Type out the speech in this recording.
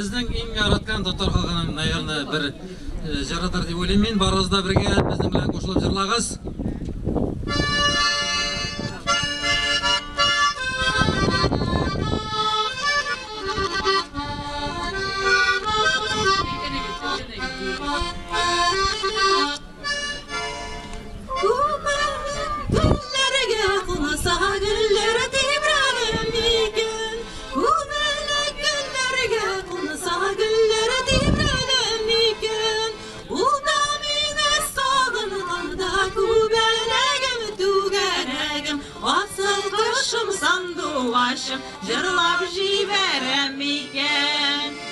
Біздің ең яратқан Тоқтар Қалғаным, наверное, бір жаратар деп ойлаймын. Барыңызда бірге біздің білән қосылып жырлағыз. Жырлап жиберем екен.